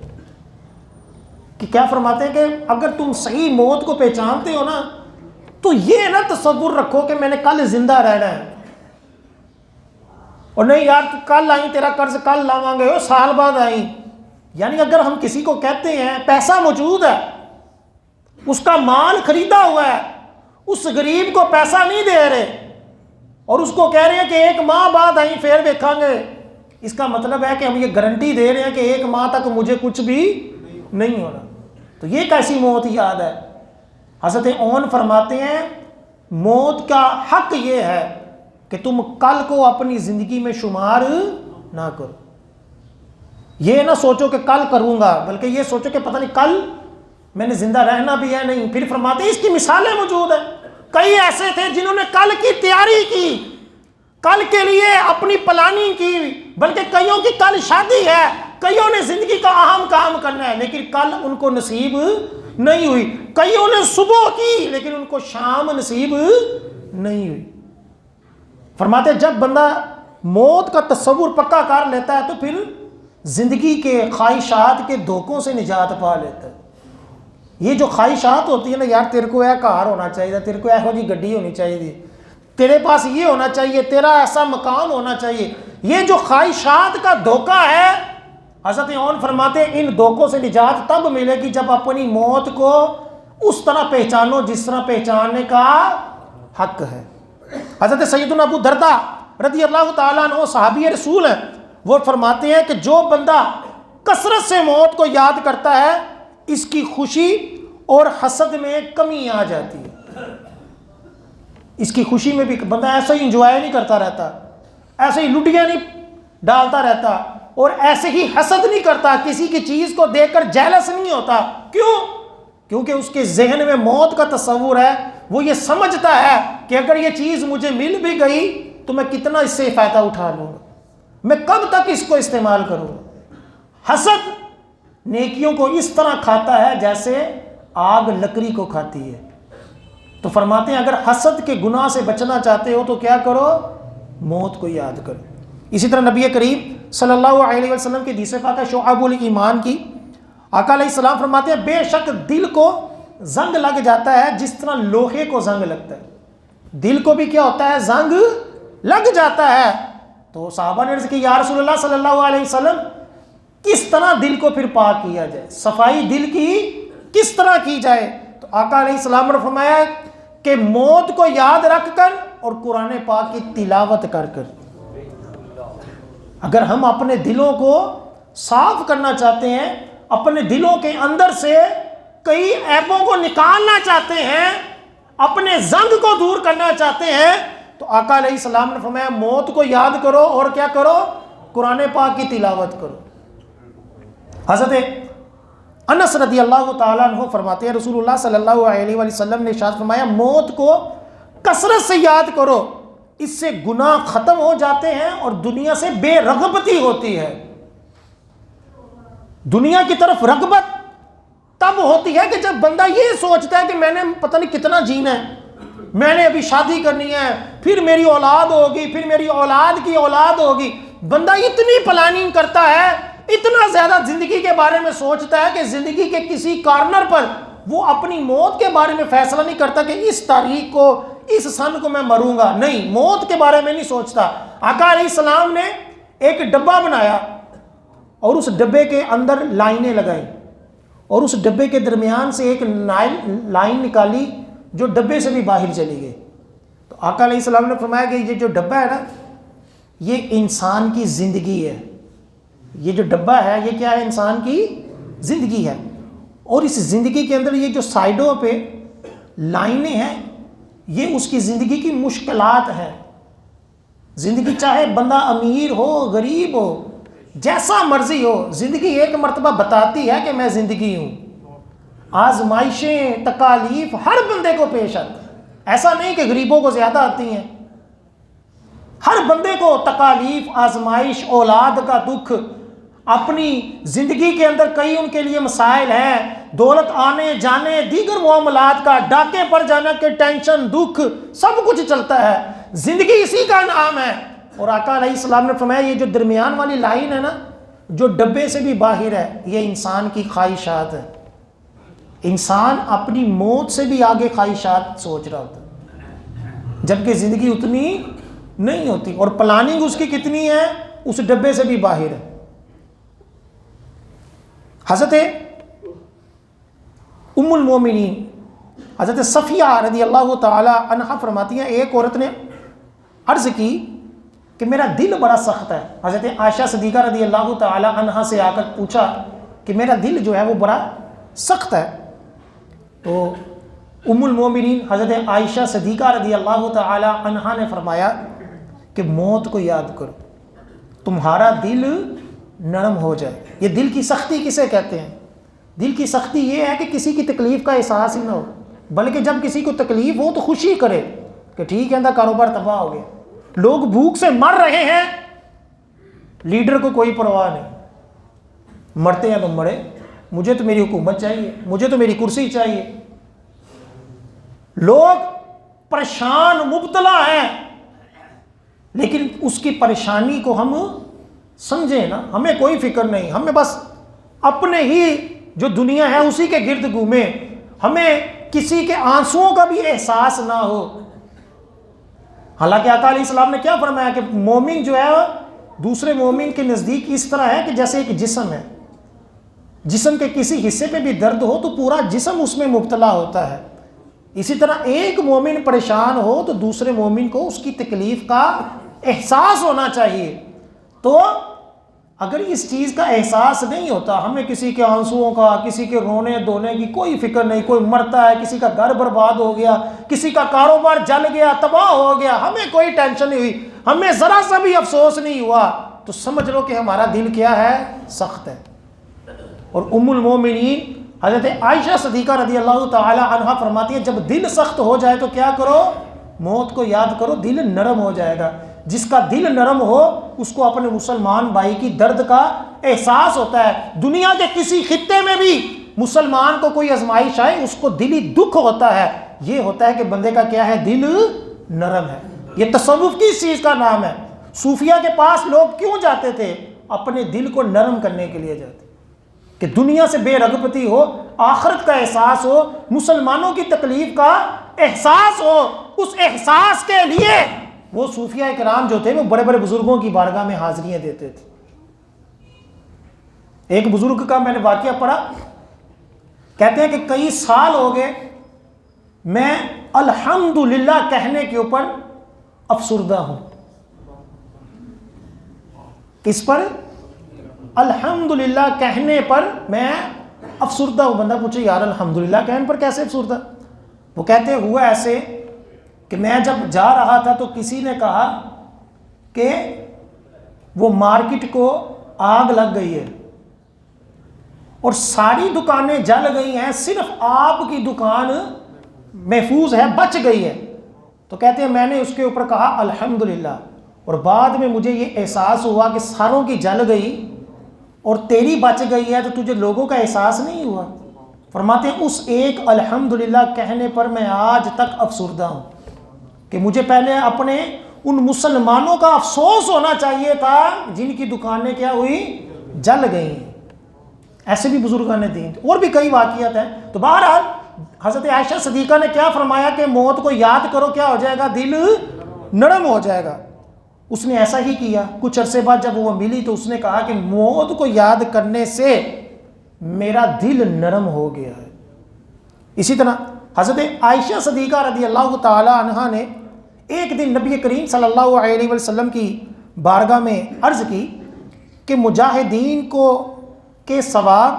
Speaker 1: کہ کیا فرماتے ہیں کہ اگر تم صحیح موت کو پہچانتے ہو نا تو یہ نہ تصور رکھو کہ میں نے کل زندہ رہنا ہے، اور نہیں یار کل آئیں تیرا قرض کل لاواں گے، سال بعد آئیں۔ یعنی اگر ہم کسی کو کہتے ہیں پیسہ موجود ہے، اس کا مال خریدا ہوا ہے، اس غریب کو پیسہ نہیں دے رہے اور اس کو کہہ رہے ہیں کہ 1 ماہ بعد آئیں پھر دیکھیں گے، اس کا مطلب ہے کہ ہم یہ گارنٹی دے رہے ہیں کہ 1 ماہ تک مجھے کچھ بھی نہیں ہونا۔ تو یہ کیسی موت یاد ہے؟ حضرت عون فرماتے ہیں موت کا حق یہ ہے کہ تم کل کو اپنی زندگی میں شمار نہ کرو۔ یہ نہ سوچو کہ کل کروں گا، بلکہ یہ سوچو کہ پتہ نہیں کل میں نے زندہ رہنا بھی ہے نہیں۔ پھر فرماتے ہیں اس کی مثالیں موجود ہیں، کئی ایسے تھے جنہوں نے کل کی تیاری کی، کل کے لیے اپنی پلاننگ کی، بلکہ کئیوں کی کل شادی ہے، کئیوں نے زندگی کا اہم کام کرنا ہے لیکن کل ان کو نصیب نہیں ہوئی، کئیوں نے صبح کی لیکن ان کو شام نصیب نہیں ہوئی۔ فرماتے جب بندہ موت کا تصور پکا کر لیتا ہے تو پھر زندگی کے خواہشات کے دھوکوں سے نجات پا لیتا ہے۔ یہ جو خواہشات ہوتی ہیں نا، یار تیرے کو یہ کار ہونا چاہیے، تیرے کو ایہو جی گڈی ہونی چاہیے، تیرے پاس یہ ہونا چاہیے، تیرا ایسا مقام ہونا چاہیے، یہ جو خواہشات کا دھوکہ ہے، حضرت عون فرماتے ہیں ان دھوکوں سے نجات تب ملے گی جب اپنی موت کو اس طرح پہچانو جس طرح پہچاننے کا حق ہے۔ حضرت سیدنا ابو درداء رضی اللہ تعالیٰ عنہ صحابی رسول ہیں، وہ فرماتے ہیں کہ جو بندہ کثرت سے موت کو یاد کرتا ہے اس کی خوشی اور حسد میں کمی آ جاتی ہے۔ اس کی خوشی میں بھی بندہ ایسا ہی انجوائے نہیں کرتا رہتا، ایسے ہی لٹیاں نہیں ڈالتا رہتا، اور ایسے ہی حسد نہیں کرتا، کسی کی چیز کو دیکھ کر جیلس نہیں ہوتا۔ کیوں؟ کیونکہ اس کے ذہن میں موت کا تصور ہے، وہ یہ سمجھتا ہے کہ اگر یہ چیز مجھے مل بھی گئی تو میں کتنا اس سے فائدہ اٹھا لوں گا، میں کب تک اس کو استعمال کروں گا۔ حسد نیکیوں کو اس طرح کھاتا ہے جیسے آگ لکڑی کو کھاتی ہے۔ تو فرماتے ہیں اگر حسد کے گناہ سے بچنا چاہتے ہو تو کیا کرو؟ موت کو یاد کرو۔ اسی طرح نبی کریم صلی اللہ علیہ وسلم کی حدیث پاک ہے شعب الایمان کی، آقا علیہ السلام فرماتے ہیں بے شک دل کو زنگ لگ جاتا ہے جس طرح لوہے کو زنگ لگتا ہے، دل کو بھی کیا ہوتا ہے؟ زنگ لگ جاتا ہے۔ تو صحابہ نے عرض کی یا رسول اللہ صلی اللہ علیہ وسلم کس طرح دل کو پھر پاک کیا جائے، صفائی دل کی کس طرح کی جائے؟ تو آقا علیہ السلام نے فرمایا کہ موت کو یاد رکھ کر اور قرآن پاک کی تلاوت کر کر۔ اگر ہم اپنے دلوں کو صاف کرنا چاہتے ہیں، اپنے دلوں کے اندر سے کئی عیبوں کو نکالنا چاہتے ہیں، اپنے زنگ کو دور کرنا چاہتے ہیں، تو آقا علیہ السلام نے فرمایا موت کو یاد کرو اور کیا کرو؟ قرآن پاک کی تلاوت کرو۔ حضرت انس رضی اللہ تعالیٰ عنہ فرماتے ہیں رسول اللہ صلی اللہ علیہ وسلم نے ارشاد فرمایا موت کو کثرت سے یاد کرو، اس سے گناہ ختم ہو جاتے ہیں اور دنیا سے بے رغبتی ہوتی ہے۔ دنیا کی طرف رغبت تب ہوتی ہے کہ جب بندہ یہ سوچتا ہے کہ میں نے پتہ نہیں کتنا جینا ہے، میں نے ابھی شادی کرنی ہے، پھر میری اولاد ہوگی، پھر میری اولاد کی اولاد ہوگی۔ بندہ اتنی پلاننگ کرتا ہے، اتنا زیادہ زندگی کے بارے میں سوچتا ہے کہ زندگی کے کسی کارنر پر وہ اپنی موت کے بارے میں فیصلہ نہیں کرتا کہ اس تاریخ کو، اس سن کو میں مروں گا، نہیں، موت کے بارے میں نہیں سوچتا۔ آقا علیہ السلام نے ایک ڈبہ بنایا اور اس ڈبے کے اندر لائنیں لگائیں اور اس ڈبے کے درمیان سے ایک لائن نکالی جو ڈبے سے بھی باہر چلی گئی۔ تو آقا علیہ السلام نے فرمایا کہ یہ جو ڈبہ ہے نا، یہ انسان کی زندگی ہے، یہ جو ڈبہ ہے یہ کیا ہے؟ انسان کی زندگی ہے۔ اور اس زندگی کے اندر یہ جو سائڈوں پہ لائنیں ہیں، یہ اس کی زندگی کی مشکلات ہیں۔ زندگی چاہے بندہ امیر ہو، غریب ہو، جیسا مرضی ہو، زندگی ایک مرتبہ بتاتی ہے کہ میں زندگی ہوں۔ آزمائشیں، تکالیف ہر بندے کو پیش آتی ہیں، ایسا نہیں کہ غریبوں کو زیادہ آتی ہیں۔ ہر بندے کو تکالیف، آزمائش، اولاد کا دکھ، اپنی زندگی کے اندر کئی ان کے لیے مسائل ہیں، دولت آنے جانے، دیگر معاملات کا، ڈاکے پڑ جانا کے ٹینشن، دکھ، سب کچھ چلتا ہے۔ زندگی اسی کا نام ہے۔ اور آقا علیہ السلام نے فرمایا یہ جو درمیان والی لائن ہے نا، جو ڈبے سے بھی باہر ہے، یہ انسان کی خواہشات ہے۔ انسان اپنی موت سے بھی آگے خواہشات سوچ رہا ہوتا ہے، جبکہ زندگی اتنی نہیں ہوتی، اور پلاننگ اس کی کتنی ہے؟ اس ڈبے سے بھی باہر ہے۔ حضرت ام المومنین حضرت صفیہ رضی اللہ تعالی عنہا فرماتی ہیں ایک عورت نے عرض کی کہ میرا دل بڑا سخت ہے۔ حضرت عائشہ صدیقہ رضی اللہ تعالی عنہا سے آ کر پوچھا کہ میرا دل جو ہے وہ بڑا سخت ہے۔ تو ام المومنین حضرت عائشہ صدیقہ رضی اللہ تعالی عنہا نے فرمایا کہ موت کو یاد کرو، تمہارا دل نرم ہو جائے۔ یہ دل کی سختی کسے کہتے ہیں؟ دل کی سختی یہ ہے کہ کسی کی تکلیف کا احساس ہی نہ ہو، بلکہ جب کسی کو تکلیف ہو تو خوشی کرے کہ ٹھیک ہے، کاروبار تباہ ہو گیا، لوگ بھوک سے مر رہے ہیں، لیڈر کو کوئی پرواہ نہیں، مرتے ہیں تو مرے، مجھے تو میری حکومت چاہیے، مجھے تو میری کرسی چاہیے۔ لوگ پریشان مبتلا ہیں، لیکن اس کی پریشانی کو ہم سمجھیں نا، ہمیں کوئی فکر نہیں، ہمیں بس اپنے ہی جو دنیا ہے اسی کے گرد گھومیں، ہمیں کسی کے آنسوؤں کا بھی احساس نہ ہو۔ حالانکہ آقا علیہ السلام نے کیا فرمایا کہ مومن جو ہے دوسرے مومن کے نزدیک اس طرح ہے کہ جیسے ایک جسم ہے، جسم کے کسی حصے پہ بھی درد ہو تو پورا جسم اس میں مبتلا ہوتا ہے۔ اسی طرح ایک مومن پریشان ہو تو دوسرے مومن کو اس کی تکلیف کا احساس ہونا چاہیے۔ تو اگر اس چیز کا احساس نہیں ہوتا، ہمیں کسی کے آنسوؤں کا، کسی کے رونے دھونے کی کوئی فکر نہیں، کوئی مرتا ہے، کسی کا گھر برباد ہو گیا، کسی کا کاروبار جل گیا، تباہ ہو گیا، ہمیں کوئی ٹینشن نہیں ہوئی، ہمیں ذرا سا بھی افسوس نہیں ہوا، تو سمجھ لو کہ ہمارا دل کیا ہے؟ سخت ہے۔ اور ام المومنین حضرت عائشہ صدیقہ رضی اللہ تعالی عنہا فرماتی ہے جب دل سخت ہو جائے تو کیا کرو؟ موت کو یاد کرو، دل نرم ہو جائے گا۔ جس کا دل نرم ہو اس کو اپنے مسلمان بھائی کی درد کا احساس ہوتا ہے۔ دنیا کے کسی خطے میں بھی مسلمان کو کوئی آزمائش آئے اس کو دلی دکھ ہوتا ہے، یہ ہوتا ہے کہ بندے کا کیا ہے؟ دل نرم ہے۔ یہ تصوف کس چیز کا نام ہے؟ صوفیہ کے پاس لوگ کیوں جاتے تھے؟ اپنے دل کو نرم کرنے کے لیے جاتے۔ کہ دنیا سے بے رغبتی ہو، آخرت کا احساس ہو، مسلمانوں کی تکلیف کا احساس ہو، اس احساس کے لیے وہ صوفیہ کرام جو تھے وہ بڑے بڑے بزرگوں کی بارگاہ میں حاضریاں دیتے تھے۔ ایک بزرگ کا میں نے واقعہ پڑھا، کہتے ہیں کہ کئی سال ہو گئے میں الحمدللہ کہنے کے اوپر افسردہ ہوں۔ کس پر؟ الحمدللہ کہنے پر میں افسردہ ہوں۔ بندہ پوچھے یار الحمدللہ کہنے پر کیسے افسردہ؟ وہ کہتے ہوا ایسے کہ میں جب جا رہا تھا تو کسی نے کہا کہ وہ مارکیٹ کو آگ لگ گئی ہے اور ساری دکانیں جل گئی ہیں، صرف آپ کی دکان محفوظ ہے، بچ گئی ہے۔ تو کہتے ہیں میں نے اس کے اوپر کہا الحمدللہ، اور بعد میں مجھے یہ احساس ہوا کہ ساروں کی جل گئی اور تیری بچ گئی ہے، تو تجھے لوگوں کا احساس نہیں ہوا؟ فرماتے ہیں اس ایک الحمدللہ کہنے پر میں آج تک افسردہ ہوں کہ مجھے پہلے اپنے ان مسلمانوں کا افسوس ہونا چاہیے تھا جن کی دکانیں کیا ہوئی؟ جل گئی۔ ایسے بھی بزرگان دین تھے، اور بھی کئی واقعات ہیں۔ تو بہرحال حضرت عائشہ صدیقہ نے کیا فرمایا کہ موت کو یاد کرو، کیا ہو جائے گا؟ دل نرم ہو جائے گا۔ اس نے ایسا ہی کیا۔ کچھ عرصے بعد جب وہ ملی تو اس نے کہا کہ موت کو یاد کرنے سے میرا دل نرم ہو گیا ہے۔ اسی طرح حضرت عائشہ صدیقہ رضی اللہ تعالی عنہا نے ایک دن نبی کریم صلی اللہ علیہ وسلم کی بارگاہ میں عرض کی کہ مجاہدین کو کے ثواب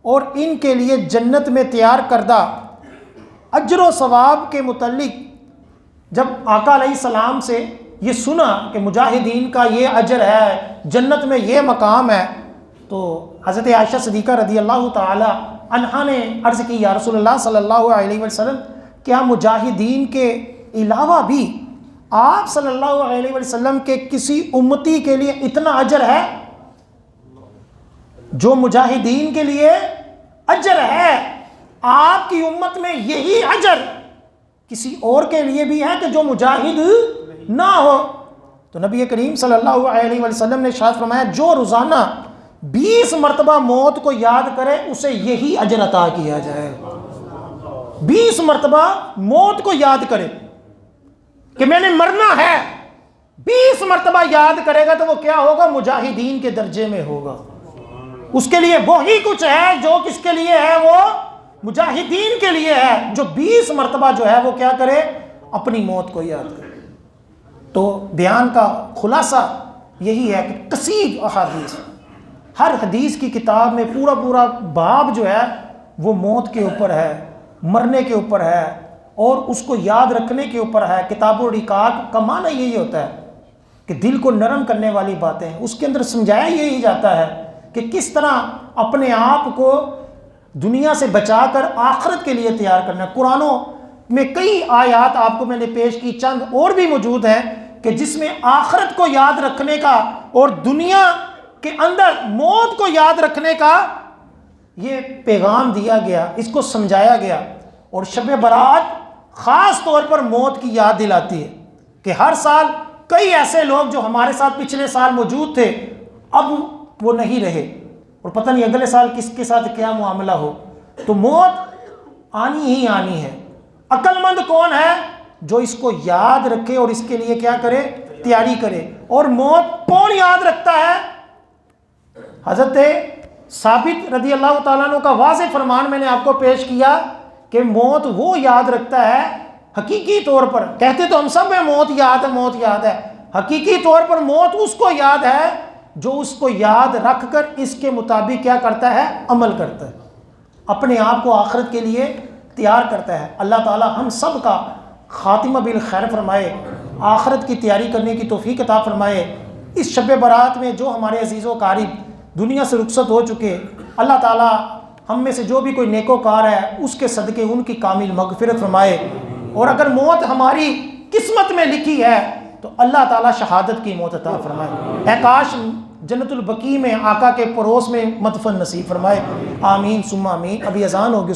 Speaker 1: اور ان کے لیے جنت میں تیار کردہ اجر و ثواب کے متعلق جب آقا علیہ السلام سے یہ سنا کہ مجاہدین کا یہ اجر ہے، جنت میں یہ مقام ہے، تو حضرت عائشہ صدیقہ رضی اللہ تعالی عنہا نے عرض کی یا رسول اللہ صلی اللہ علیہ وسلم، کیا مجاہدین کے علاوہ بھی آپ صلی اللہ علیہ وسلم کے کسی امتی کے لیے اتنا اجر ہے؟ جو مجاہدین کے لیے اجر ہے، آپ کی امت میں یہی اجر کسی اور کے لیے بھی ہے کہ جو مجاہد نہ ہو؟ تو نبی کریم صلی اللہ علیہ وسلم نے ارشاد فرمایا جو روزانہ 20 مرتبہ موت کو یاد کرے اسے یہی اجر عطا کیا جائے۔ 20 مرتبہ موت کو یاد کرے کہ میں نے مرنا ہے، 20 مرتبہ یاد کرے گا تو وہ کیا ہوگا؟ مجاہدین کے درجے میں ہوگا۔ اس کے لیے وہی کچھ ہے جو کس کے لیے ہے؟ وہ مجاہدین کے لیے ہے، جو 20 مرتبہ جو ہے وہ کیا کرے؟ اپنی موت کو یاد کرے۔ تو بیان کا خلاصہ یہی ہے کہ کثیر احادیث، ہر حدیث کی کتاب میں پورا باب جو ہے وہ موت کے اوپر ہے، مرنے کے اوپر ہے، اور اس کو یاد رکھنے کے اوپر ہے۔ کتاب و رقاق کا معنی یہی ہوتا ہے کہ دل کو نرم کرنے والی باتیں، اس کے اندر سمجھایا یہی جاتا ہے کہ کس طرح اپنے آپ کو دنیا سے بچا کر آخرت کے لیے تیار کرنا۔ قرآنوں میں کئی آیات آپ کو میں نے پیش کی، چند اور بھی موجود ہیں کہ جس میں آخرت کو یاد رکھنے کا اور دنیا کے اندر موت کو یاد رکھنے کا یہ پیغام دیا گیا، اس کو سمجھایا گیا۔ اور شب برات خاص طور پر موت کی یاد دلاتی ہے کہ ہر سال کئی ایسے لوگ جو ہمارے ساتھ پچھلے سال موجود تھے اب وہ نہیں رہے، اور پتہ نہیں اگلے سال کس کے ساتھ کیا معاملہ ہو۔ تو موت آنی ہی آنی ہے۔ عقل مند کون ہے؟ جو اس کو یاد رکھے اور اس کے لیے کیا کرے؟ تیاری کرے۔ اور موت کون یاد رکھتا ہے؟ حضرت ثابت رضی اللہ تعالیٰ عنہ کا واضح فرمان میں نے آپ کو پیش کیا کہ موت وہ یاد رکھتا ہے حقیقی طور پر۔ کہتے تو ہم سب ہیں موت یاد ہے، موت یاد ہے، حقیقی طور پر موت اس کو یاد ہے جو اس کو یاد رکھ کر اس کے مطابق کیا کرتا ہے؟ عمل کرتا ہے، اپنے آپ کو آخرت کے لیے تیار کرتا ہے۔ اللہ تعالی ہم سب کا خاتمہ بالخیر فرمائے، آخرت کی تیاری کرنے کی توفیق عطا فرمائے۔ اس شب برات میں جو ہمارے عزیز و قارب دنیا سے رخصت ہو چکے، اللہ تعالی ہم میں سے جو بھی کوئی نیکوکار ہے اس کے صدقے ان کی کامل مغفرت فرمائے۔ اور اگر موت ہماری قسمت میں لکھی ہے تو اللہ تعالیٰ شہادت کی موت عطا فرمائے۔ اے کاش جنت البقیع میں آقا کے پڑوس میں مدفن نصیب فرمائے۔ آمین ثم آمین۔ ابھی اذان ہوگی۔